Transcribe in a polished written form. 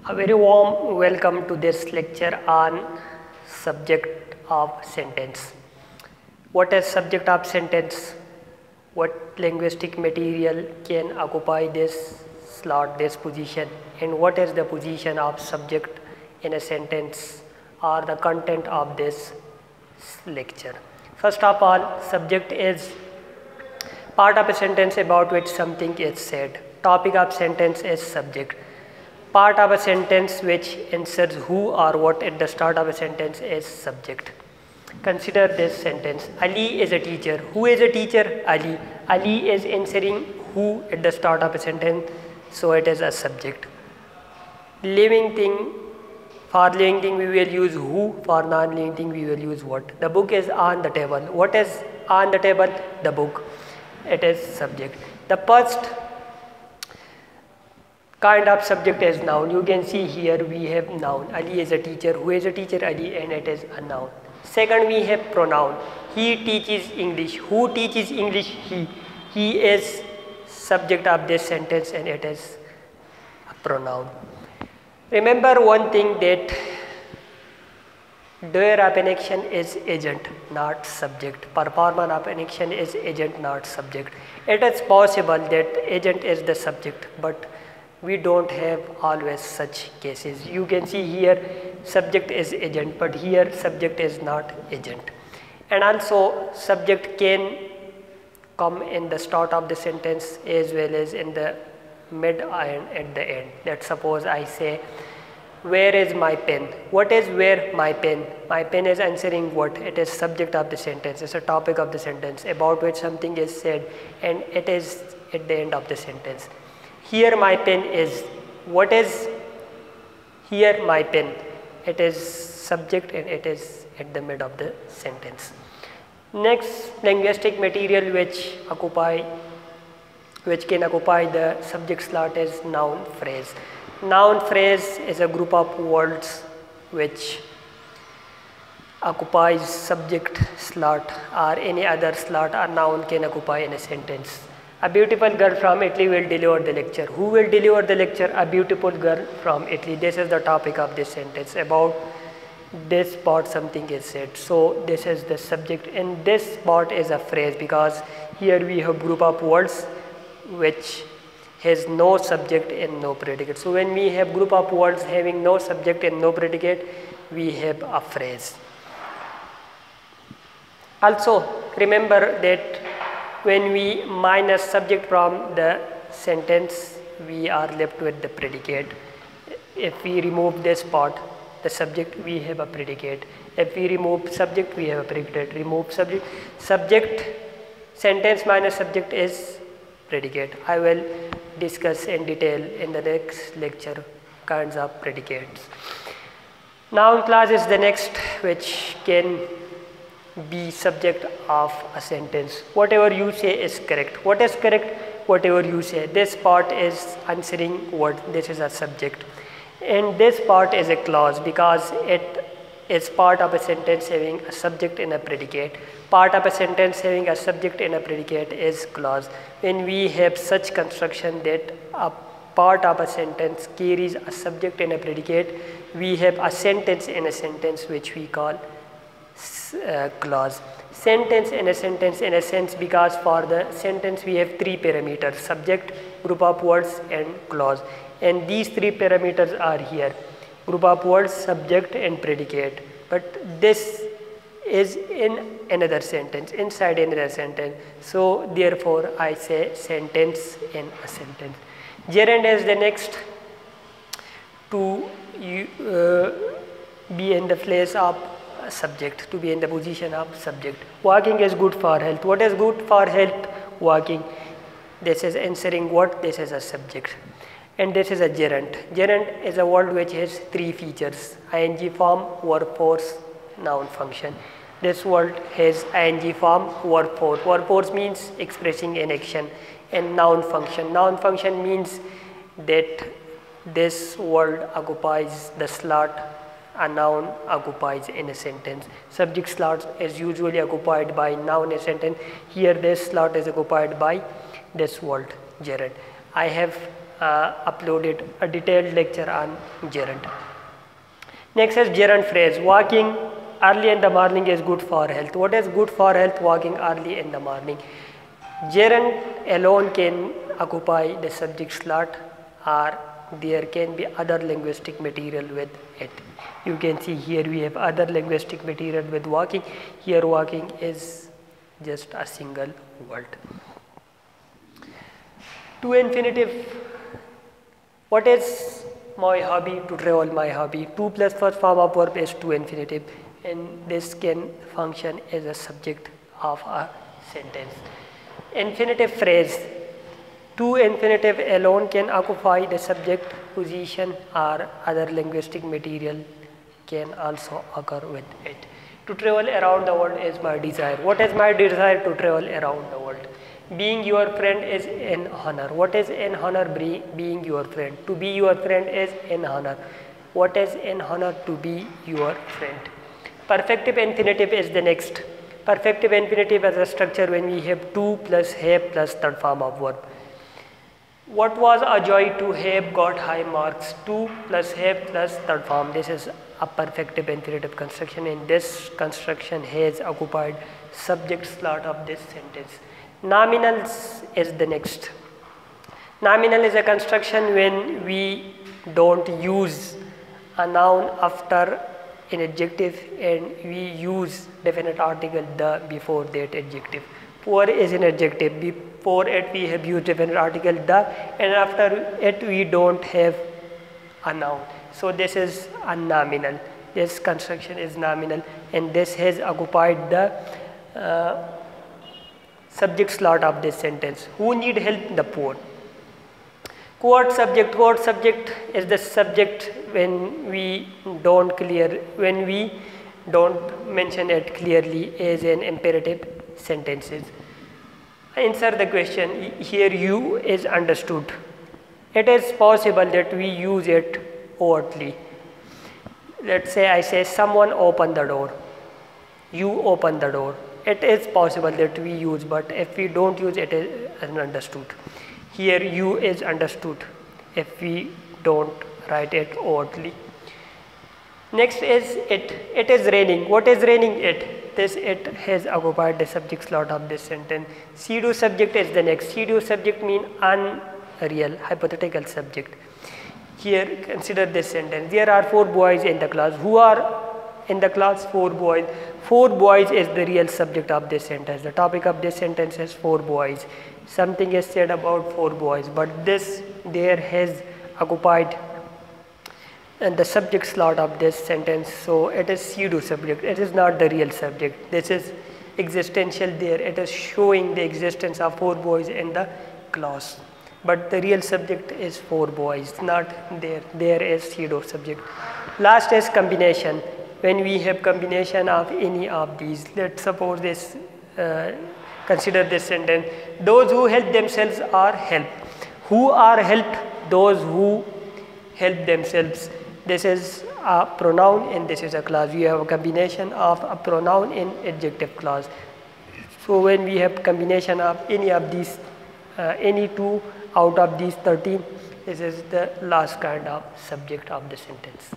A very warm welcome to this lecture on subject of sentence. What is subject of sentence? What linguistic material can occupy this slot, this position, and what is the position of subject in a sentence or the content of this lecture. First of all, subject is part of a sentence about which something is said. Topic of sentence is subject. Part of a sentence which inserts who or what at the start of a sentence is subject. Consider this sentence. Ali is a teacher. Who is a teacher? Ali. Ali is inserting who at the start of a sentence, so it is a subject. Living thing, for living thing we will use who, for non-living thing we will use what. The book is on the table. What is on the table? The book. It is subject. The first kind of subject is noun. You can see here we have noun. Ali is a teacher. Who is a teacher? Ali, and it is a noun. Second, we have pronoun. He teaches English. Who teaches English? He. He is subject of this sentence and it is a pronoun. Remember one thing, that doer of an action is agent, not subject. Performer of an action is agent, not subject. It is possible that agent is the subject, but we don't have always such cases. You can see here subject is agent, but here subject is not agent. And also subject can come in the start of the sentence as well as in the mid and at the end. Let's suppose I say, where is my pen? What is where? My pen. My pen is answering what? It is subject of the sentence. It's a topic of the sentence about which something is said and it is at the end of the sentence. Here my pen is. What is here? My pen. It is subject and it is at the mid of the sentence. Next linguistic material which can occupy the subject slot is noun phrase. Noun phrase is a group of words which occupies subject slot or any other slot a noun can occupy in a sentence. A beautiful girl from Italy will deliver the lecture. Who will deliver the lecture? A beautiful girl from Italy. This is the topic of this sentence. About this part something is said. So this is the subject and this part is a phrase because here we have group of words which has no subject and no predicate. So when we have group of words having no subject and no predicate, we have a phrase. Also remember that when we minus subject from the sentence, we are left with the predicate. If we remove this part, the subject, we have a predicate. If we remove subject, we have a predicate. Remove subject. Subject, sentence minus subject is predicate. I will discuss in detail in the next lecture kinds of predicates. Noun clause is the next which can be subject of a sentence. Whatever you say is correct. What is correct? Whatever you say. This part is answering what? This is a subject. And this part is a clause because it is part of a sentence having a subject and a predicate. Part of a sentence having a subject and a predicate is clause. When we have such construction that a part of a sentence carries a subject and a predicate, we have a sentence in a sentence which we call clause. Sentence in a sentence in a sense because for the sentence we have three parameters: subject, group of words and clause. And these three parameters are here: group of words, subject and predicate. But this is in another sentence, inside another sentence. So therefore I say sentence in a sentence. Gerund is the next to be in the place of subject, to be in the position of subject. Walking is good for health. What is good for health? Walking. This is answering what? This is a subject. And this is a gerund. Gerund is a word which has three features: ing form, verb force, noun function. This word has ing form, verb force. Verb force means expressing an action, and noun function. Noun function means that this word occupies the slot a noun occupies in a sentence. Subject slot is usually occupied by noun in a sentence. Here this slot is occupied by this word gerund. I have uploaded a detailed lecture on gerund. Next is gerund phrase. Walking early in the morning is good for health. What is good for health? Walking early in the morning. Gerund alone can occupy the subject slot, or there can be other linguistic material with it. You can see here we have other linguistic material with walking. Here walking is just a single word. To infinitive. What is my hobby? To travel, my hobby. To plus first form of verb is to infinitive, and this can function as a subject of a sentence. Infinitive phrase. To infinitive alone can occupy the subject position, or other linguistic material can also occur with it. To travel around the world is my desire. What is my desire? To travel around the world. Being your friend is an honor. What is an honor? Being your friend. To be your friend is an honor. What is an honor? To be your friend. Perfective infinitive is the next. Perfective infinitive as a structure when we have to plus have plus third form of verb. What was a joy to have got high marks? To plus have plus third form. This is a perfective infinitive construction, and this construction has occupied subject slot of this sentence. Nominals is the next. Nominal is a construction when we don't use a noun after an adjective and we use definite article the before that adjective. Poor is an adjective. Before it we have used definite article the, and after it we don't have a noun. So this is a nominal. This construction is nominal, and this has occupied the subject slot of this sentence. Who need help? The poor. Quote subject. Quote subject is the subject when we don't mention it clearly as an imperative sentences. Answer the question. Here you is understood. It is possible that we use it overtly. Let's say I say someone open the door. You open the door. It is possible that we use, but if we don't use it is understood. Here you is understood if we don't write it overtly. Next is it. It is raining. What is raining? It. This it has occupied the subject slot of this sentence. Pseudo subject is the next. Pseudo subject mean unreal, hypothetical subject. Here consider this sentence. There are 4 boys in the class. Who are in the class? 4 boys. 4 boys is the real subject of this sentence. The topic of this sentence is 4 boys. Something is said about 4 boys, but this there has occupied the subject slot of this sentence, so it is pseudo subject. It is not the real subject. This is existential there. It is showing the existence of 4 boys in the class, but the real subject is 4 boys, not there. There is pseudo subject. Last is combination. When we have combination of any of these, let's suppose this, consider this sentence. Those who help themselves are helped. Who are helped? Those who help themselves. This is a pronoun and this is a clause. We have a combination of a pronoun and adjective clause. So when we have combination of any of these, any 2 out of these 13, this is the last kind of subject of the sentence.